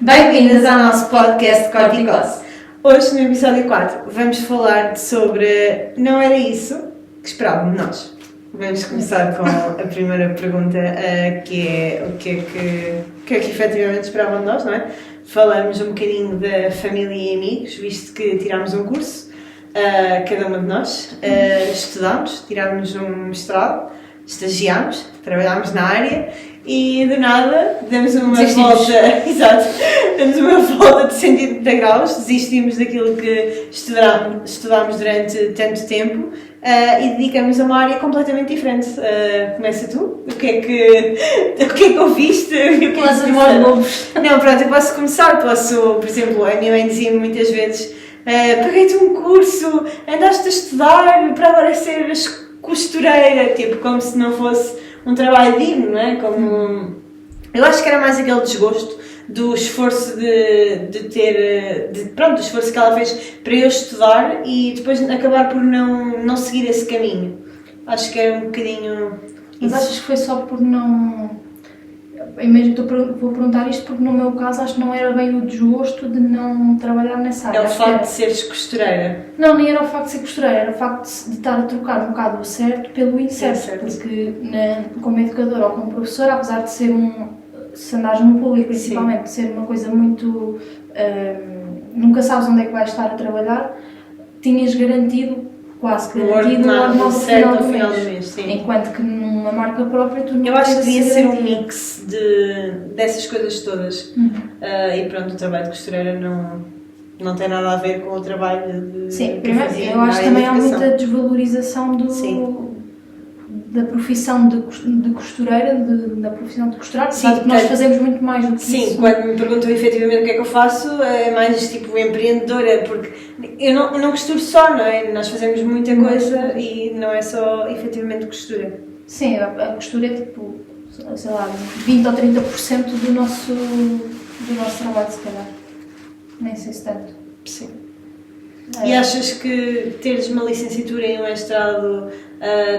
Bem-vindas ao nosso podcast Corticose. Hoje, no episódio 4, vamos falar sobre não era isso que esperávamos nós. Vamos começar com a primeira pergunta, que é o que é que efetivamente esperavam de nós, não é? Falamos um bocadinho da família e amigos, visto que tirámos um curso, cada uma de nós, estudámos, tirámos um mestrado, estagiámos, trabalhámos na área e do nada demos uma volta, exato, demos uma volta de 180 graus, desistimos daquilo que estudámos durante tanto tempo e dedicamos a uma área completamente diferente. Começa tu? O que é que ouviste? Não, pronto, eu posso começar, por exemplo, a minha mãe dizia-me muitas vezes: paguei-te um curso, andaste a estudar para agora seres costureira, tipo, como se não fosse um trabalho digno, não é? Eu acho que era mais aquele desgosto do esforço do esforço que ela fez para eu estudar e depois acabar por não seguir esse caminho. Acho que era um bocadinho... Mas achas que foi só por não... Vou perguntar isto porque no meu caso acho que não era bem o desgosto de não trabalhar nessa área. É o facto de seres costureira? Não, nem era o facto de ser costureira, era o facto de estar a trocar um bocado o certo pelo incerto. Porque como educadora ou como professora, apesar de ser se andares no público principalmente, ser uma coisa muito... nunca sabes onde é que vais estar a trabalhar, tinhas quase garantido o ordenado ao final do mês. Sim. Enquanto que numa marca própria tu não... Eu acho que devia ser um mix dessas coisas todas. E pronto, o trabalho de costureira não tem nada a ver com o trabalho Sim, primeiro, eu acho que também há muita desvalorização da profissão de costureira, da profissão de costurar, porque nós fazemos muito mais do que isso. Sim, quando me perguntam efetivamente o que é que eu faço, é mais tipo empreendedora, porque eu não costuro só, não é? Nós fazemos muita coisa e não é só efetivamente costura. Sim, a costura é tipo, sei lá, 20 ou 30% do nosso trabalho, se calhar. Nem sei se tanto. Sim. E achas que teres uma licenciatura e um mestrado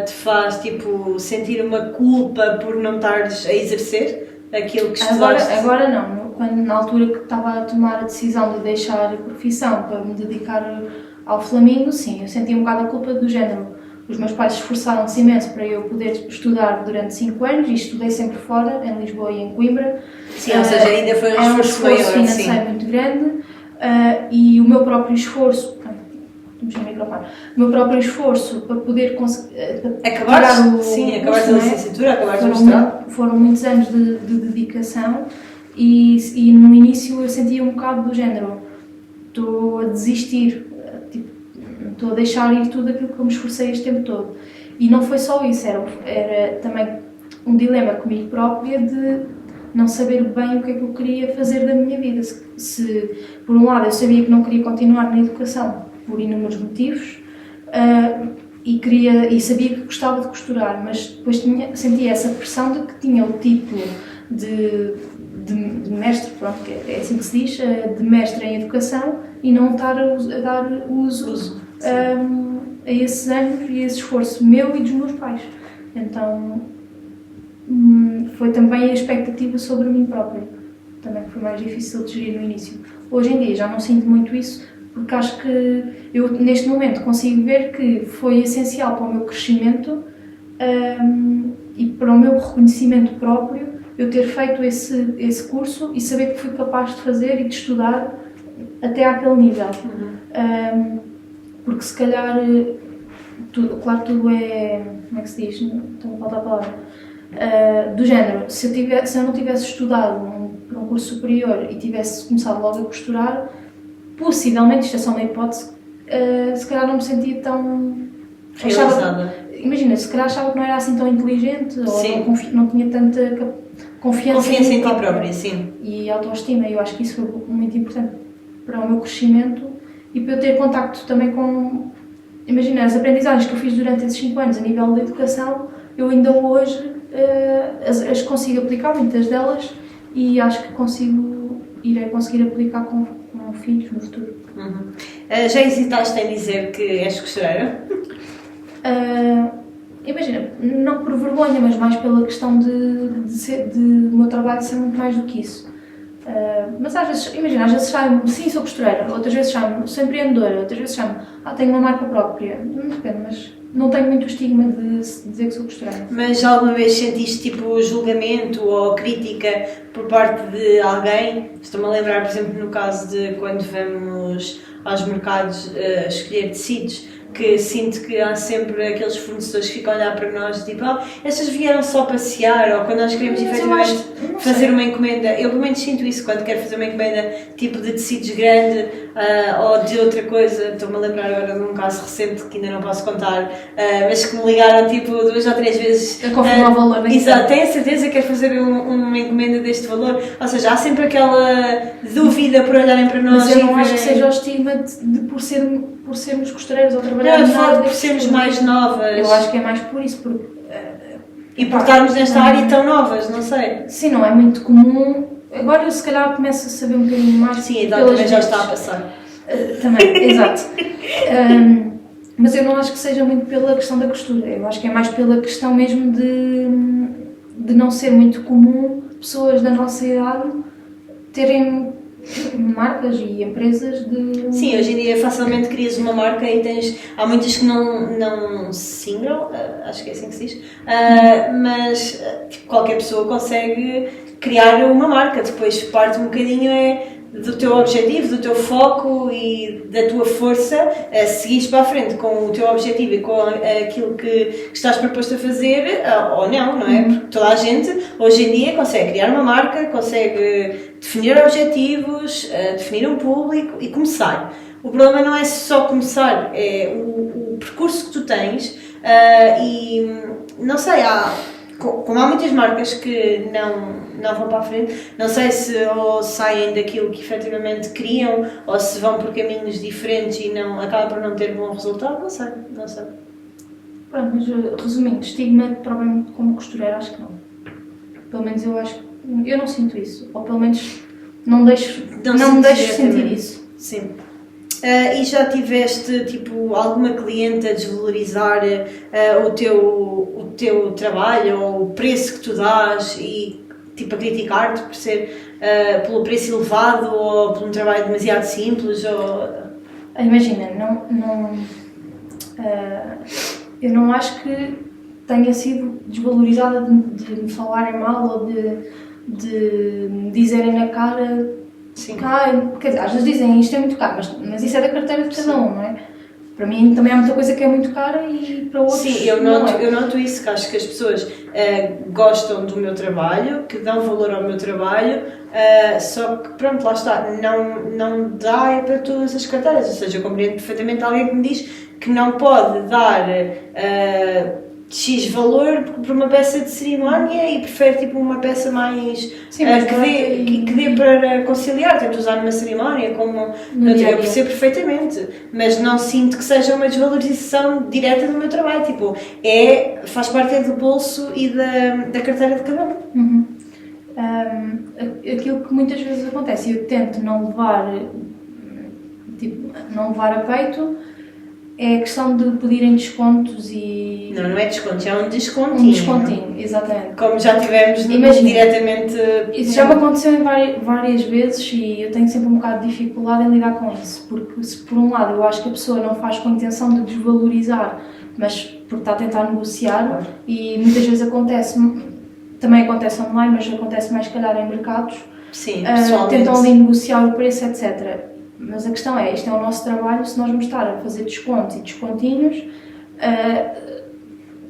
te faz tipo, sentir uma culpa por não estares a exercer aquilo que estudaste? Agora não. Na altura que estava a tomar a decisão de deixar a profissão para me dedicar ao Flamingo, sim, eu sentia um bocado a culpa do género. Os meus pais esforçaram-se imenso para eu poder estudar durante 5 anos e estudei sempre fora, em Lisboa e em Coimbra. Sim, ou seja, ainda foi um esforço maior. Financeiro muito grande e o meu próprio esforço... O meu próprio esforço para poder conseguir acabaste a licenciatura, acabaste o mestrado. Foram muitos anos de dedicação e no início eu sentia um bocado do género, estou a desistir, estou a deixar ir tudo aquilo que eu me esforcei este tempo todo. E não foi só isso, era também um dilema comigo própria de não saber bem o que é que eu queria fazer da minha vida. Se por um lado eu sabia que não queria continuar na educação por inúmeros motivos e sabia que gostava de costurar, mas depois sentia essa pressão de que tinha o título de mestre, pronto, é assim que se diz, de mestre em educação e não estar a dar uso a esses anos e a esse esforço meu e dos meus pais. Então foi também a expectativa sobre mim própria, também foi mais difícil de gerir no início. Hoje em dia já não sinto muito isso, porque acho que eu neste momento consigo ver que foi essencial para o meu crescimento e para o meu reconhecimento próprio eu ter feito esse curso e saber que fui capaz de fazer e de estudar até àquele nível. Porque se calhar tudo é... como é que se diz? Estou a faltar a palavra. Do género, se eu não tivesse estudado para um curso superior e tivesse começado logo a costurar, possivelmente, isto é só uma hipótese, se calhar não me sentia tão... Imagina, se calhar achava que não era assim tão inteligente ou não tinha tanta confiança em ti própria, sim. E autoestima. Eu acho que isso foi muito importante para o meu crescimento e para eu ter contacto também com... Imagina, as aprendizagens que eu fiz durante esses 5 anos a nível da educação, eu ainda hoje as consigo aplicar, muitas delas, e acho que irei conseguir aplicar com filhos no futuro. Já hesitaste em dizer que és costureira? Imagina, não por vergonha, mas mais pela questão de o meu trabalho ser muito mais do que isso. Mas às vezes, imagina, às vezes chamo-me, sim, sou costureira, outras vezes chamo-me, sou empreendedora, outras vezes chamo-me, tenho uma marca própria. Depende, mas não tenho muito estigma de dizer que sou costureira. Mas alguma vez sentiste tipo julgamento ou crítica por parte de alguém? Estou-me a lembrar, por exemplo, no caso de quando vamos aos mercados escolher tecidos, que sinto que há sempre aqueles fornecedores que ficam a olhar para nós tipo, estas vieram só passear, ou quando nós queremos efetivamente fazer uma encomenda. Eu pelo menos sinto isso quando quero fazer uma encomenda tipo de tecidos grande ou de outra coisa. Estou-me a lembrar agora de um caso recente que ainda não posso contar, mas que me ligaram tipo 2 ou 3 vezes a confirmar o valor. Exato, tenho a certeza que quero fazer uma encomenda deste valor. Ou seja, há sempre aquela dúvida por olharem para nós. Mas eu não acho que seja o estigma de por sermos costureiros ou trabalhar por sermos mais novas. Eu acho que é mais por isso, porque... e por estarmos nesta área tão novas, não sei. Sim, não é muito comum. Agora eu se calhar começo a saber um bocadinho mais. Sim, a idade também já está a passar. Também, exato. Mas eu não acho que seja muito pela questão da costura. Eu acho que é mais pela questão mesmo de não ser muito comum pessoas da nossa idade terem marcas e empresas de... Sim, hoje em dia facilmente crias uma marca e há muitas que não singram, acho que é assim que se diz, mas tipo, qualquer pessoa consegue criar uma marca, depois parte um bocadinho do teu objetivo, do teu foco e da tua força a seguires para a frente com o teu objetivo e com aquilo que estás proposto a fazer, ou não é? Porque toda a gente hoje em dia consegue criar uma marca, consegue definir objetivos, definir um público e começar. O problema não é só começar, é o percurso que tu tens e não sei, como há muitas marcas que não vão para a frente, não sei se ou saem daquilo que efetivamente queriam ou se vão por caminhos diferentes e acaba por não ter bom resultado, não sei. Pronto, mas resumindo, estigma provavelmente como costureira acho que não. Pelo menos eu não sinto isso, ou pelo menos não me deixo sentir isso. Sim. E já tiveste tipo alguma cliente a desvalorizar o teu trabalho ou o preço que tu dás e tipo a criticar-te por ser pelo preço elevado ou por um trabalho demasiado simples? Imagina, eu não acho que tenha sido desvalorizada de me falarem mal ou de me dizerem na cara. Sim. Quer dizer, às vezes dizem isto é muito caro, mas isso é da carteira de cada um, não é? Para mim também há muita coisa que é muito cara e para outros. Sim, eu noto isso, que acho que as pessoas gostam do meu trabalho, que dão valor ao meu trabalho, só que pronto, lá está, não dá para todas as carteiras, ou seja, eu compreendo perfeitamente alguém que me diz que não pode dar X valor por uma peça de cerimónia e prefere tipo uma peça mais que dê para conciliar, tanto usar numa cerimónia como eu percebo perfeitamente, mas não sinto que seja uma desvalorização direta do meu trabalho, tipo, faz parte do bolso e da carteira de cada um. Aquilo que muitas vezes acontece, eu tento não levar a peito, é a questão de pedirem descontos e... Não é descontos, é um descontinho. Um descontinho, exatamente. Como já tivemos diretamente... Isso já me aconteceu várias vezes e eu tenho sempre um bocado de dificuldade em lidar com isso, porque se por um lado eu acho que a pessoa não faz com a intenção de desvalorizar, mas porque está a tentar negociar, e muitas vezes também acontece online, mas acontece mais se calhar em mercados, sim, pessoalmente. Tentam ali negociar o preço, etc. Mas a questão isto é o nosso trabalho, se nós vamos estar a fazer descontos e descontinhos,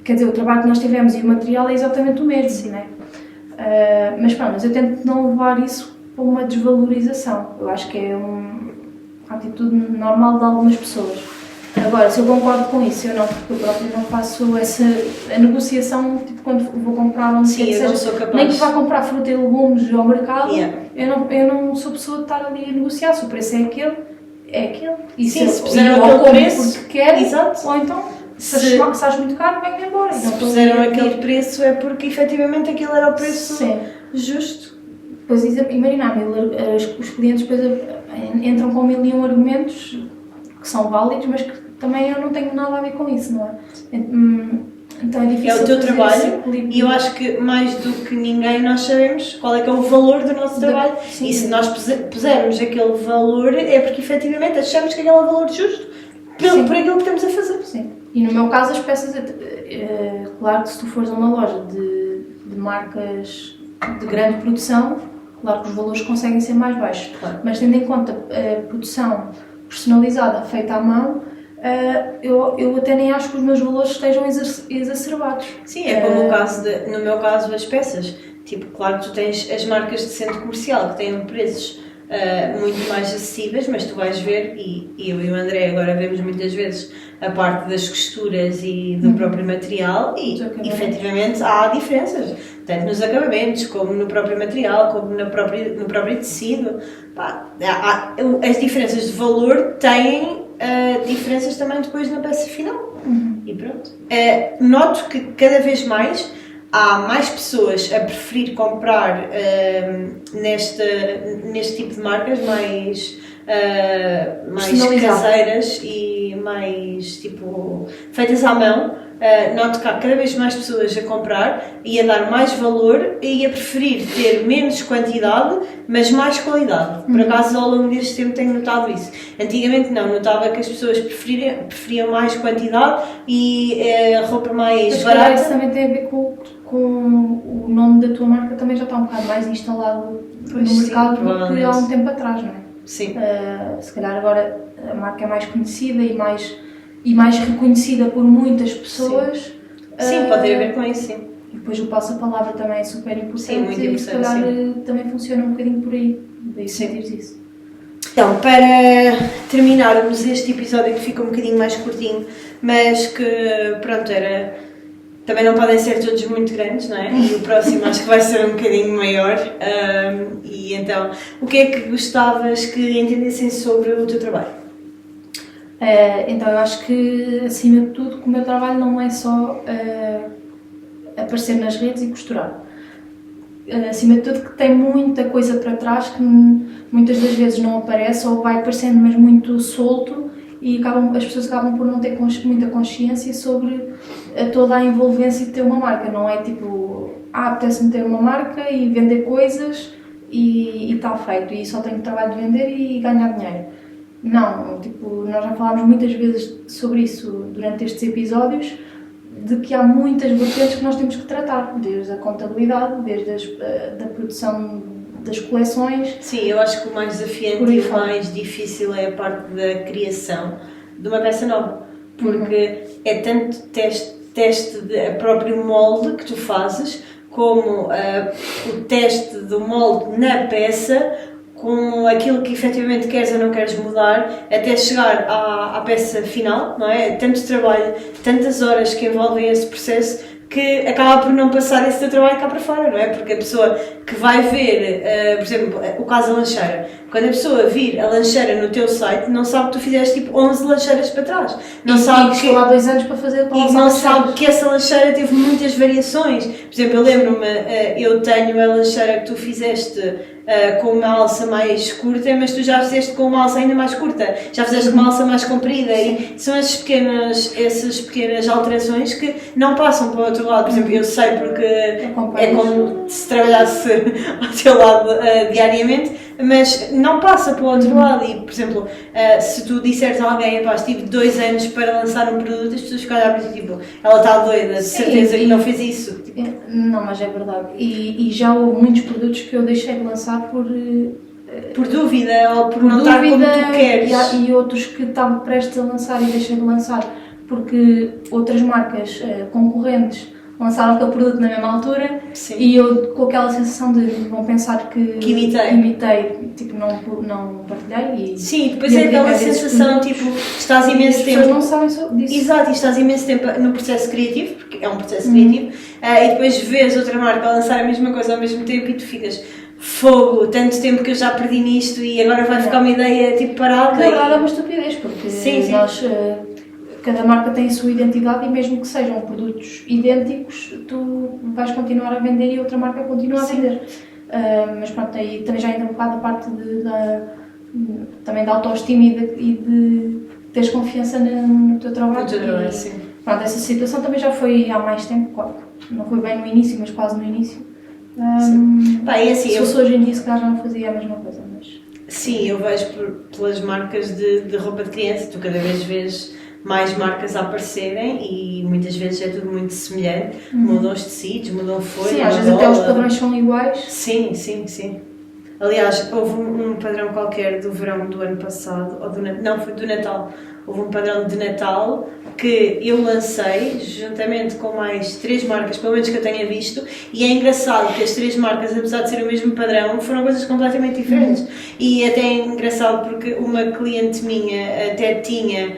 quer dizer, o trabalho que nós tivemos e o material é exatamente o mesmo, não é? Mas pronto, eu tento não levar isso para uma desvalorização. Eu acho que é uma atitude normal de algumas pessoas. Agora, se eu concordo com isso, eu não, porque eu próprio não faço a negociação, tipo, quando vou comprar um sim, eu não sou capaz. Nem que vá comprar fruta e legumes ao mercado, eu não sou pessoa de estar ali a negociar. Se o preço é aquele. E sim, se puseram aquele preço, porque quer, exato. Ou então, se achas muito caro, venha embora. Se puseram aquele preço é porque efetivamente aquele era o preço justo. Pois, imagina, os clientes depois entram com 1001 argumentos que são válidos, mas que também eu não tenho nada a ver com isso, não é? Então é difícil é o teu fazer trabalho esse equilíbrio. e eu acho que mais do que ninguém nós sabemos qual é que é o valor do nosso trabalho. Sim. E se nós pusermos aquele valor é porque efetivamente achamos que aquele é o valor justo por aquilo que estamos a fazer. Sim. E no meu caso as peças, claro que se tu fores a uma loja de marcas de grande produção, claro que os valores conseguem ser mais baixos. Claro. Mas tendo em conta a produção personalizada, feita à mão, eu até nem acho que os meus valores estejam exacerbados. Sim, é como no meu caso, as peças. Tipo, claro que tu tens as marcas de centro comercial que têm preços muito mais acessíveis, mas tu vais ver, e eu e o André agora vemos muitas vezes a parte das costuras e do próprio material e efetivamente há diferenças, tanto nos acabamentos, como no próprio material, como no próprio tecido. Pá, as diferenças de valor têm diferenças também depois na peça final. E pronto. Noto que cada vez mais há mais pessoas a preferir comprar neste tipo de marcas mais caseiras e mais tipo feitas à mão. Noto que há cada vez mais pessoas a comprar e a dar mais valor e a preferir ter menos quantidade, mas mais qualidade. Por acaso, ao longo deste tempo tenho notado isso. Antigamente não, notava que as pessoas preferiam mais quantidade e roupa mais barata. Isso também tem a ver com o nome da tua marca, também já está um bocado mais instalado no mercado do que há um tempo atrás, não é? Sim. Se calhar agora a marca é mais conhecida e mais reconhecida por muitas pessoas. Sim, pode ter a ver com isso, sim. E depois o passo-a-palavra também é super importante. Sim, muito importante, e se calhar também funciona um bocadinho por aí. Daí sentires isso. Então, para terminarmos este episódio que fica um bocadinho mais curtinho, mas que, pronto, também não podem ser todos muito grandes, não é? E o próximo acho que vai ser um bocadinho maior. E então, o que é que gostavas que entendessem sobre o teu trabalho? Então eu acho que, acima de tudo, que o meu trabalho não é só aparecer nas redes e costurar. Acima de tudo, que tem muita coisa para trás que muitas das vezes não aparece ou vai aparecendo, mas muito solto, e as pessoas acabam por não ter muita consciência sobre toda a envolvência de ter uma marca. Não é tipo, apetece-me ter uma marca e vender coisas e está feito, e só tenho trabalho de vender e ganhar dinheiro. Não, tipo, nós já falámos muitas vezes sobre isso durante estes episódios, de que há muitas vertentes que nós temos que tratar, desde a contabilidade, desde da produção das coleções. Sim, eu acho que o mais desafiante e o mais difícil é a parte da criação de uma peça nova, porque é tanto teste de próprio molde que tu fazes, como o teste do molde na peça, com aquilo que efetivamente queres ou não queres mudar, até chegar à peça final, não é? Tanto trabalho, tantas horas que envolvem esse processo, que acaba por não passar esse teu trabalho cá para fora, não é? Porque a pessoa que vai ver, por exemplo, o caso da lancheira, quando a pessoa vir a lancheira no teu site, não sabe que tu fizeste tipo 11 lancheiras para trás. Não sabe que há 2 anos para fazer e não sabe que essa lancheira teve muitas variações. Por exemplo, eu lembro-me, eu tenho a lancheira que tu fizeste com uma alça mais curta, mas tu já fizeste com uma alça ainda mais curta, já fizeste com uma alça mais comprida, e são essas pequenas alterações que não passam para o outro lado. Por exemplo, eu sei porque é como se trabalhasse ao teu lado diariamente, mas não passa para o outro lado. E, por exemplo, se tu disseres a alguém, estive 2 anos para lançar um produto, as pessoas ficam a olhar para ti, tipo, ela está doida, de certeza que não fez isso. Não, mas é verdade. E já houve muitos produtos que eu deixei de lançar por dúvida ou por não estar como tu queres. E outros que estavam prestes a lançar e deixei de lançar porque outras marcas concorrentes lançaram aquele produto na mesma altura. Sim. E eu com aquela sensação de vão pensar que imitei, tipo, não partilhei. Sim, depois é aquela sensação, tipo, estás imenso tempo. As pessoas não sabem disso. Exato, e estás imenso tempo no processo criativo, porque é um processo criativo, e depois vês outra marca a lançar a mesma coisa ao mesmo tempo e tu ficas, fogo, tanto tempo que eu já perdi nisto e agora vai ficar uma ideia tipo parada. Na verdade é uma estupidez, porque nós, cada marca tem a sua identidade e mesmo que sejam produtos idênticos, tu vais continuar a vender e outra marca continua a vender. Mas pronto, aí também já entra um bocado a parte também da autoestima e de teres confiança no teu trabalho. Sim. Pronto, essa situação também já foi há mais tempo, claro. Não foi bem no início, mas quase no início. Pá, e assim, se fosse hoje em dia, se calhar já não fazia a mesma coisa, mas... Sim, eu vejo pelas marcas de roupa de criança, tu cada vez vês mais marcas a aparecerem e muitas vezes é tudo muito semelhante, mudam os tecidos, mudam folhas. Sim, às vezes até os padrões são iguais. Sim, sim, sim. Aliás, houve um padrão qualquer do verão do ano passado, ou não, foi do Natal. Houve um padrão de Natal que eu lancei juntamente com mais 3 marcas, pelo menos que eu tenha visto, e é engraçado que as 3 marcas, apesar de ser o mesmo padrão, foram coisas completamente diferentes. E até é engraçado porque uma cliente minha até tinha,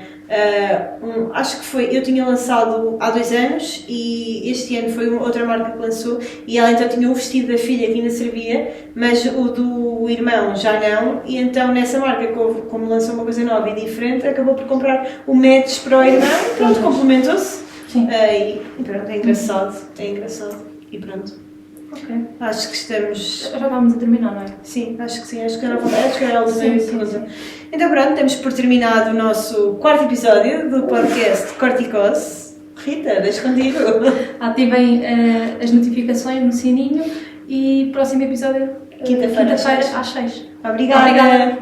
acho que foi, eu tinha lançado há 2 anos e este ano foi outra marca que lançou e ela então tinha o vestido da filha que ainda servia, mas o do irmão já não, e então nessa marca, como lançou uma coisa nova e diferente, acabou por comprar o match para o irmão e pronto, complementou-se. E pronto, é engraçado, e pronto. Ok. Acho que estamos... Já vamos a terminar, não é? Sim, acho que sim, acho que era a última pergunta. Sim. Então pronto, temos por terminado o nosso 4º episódio do podcast Corticose. Rita, deixo contigo. Ativem as notificações no sininho e próximo episódio quinta-feira às 6. Obrigada.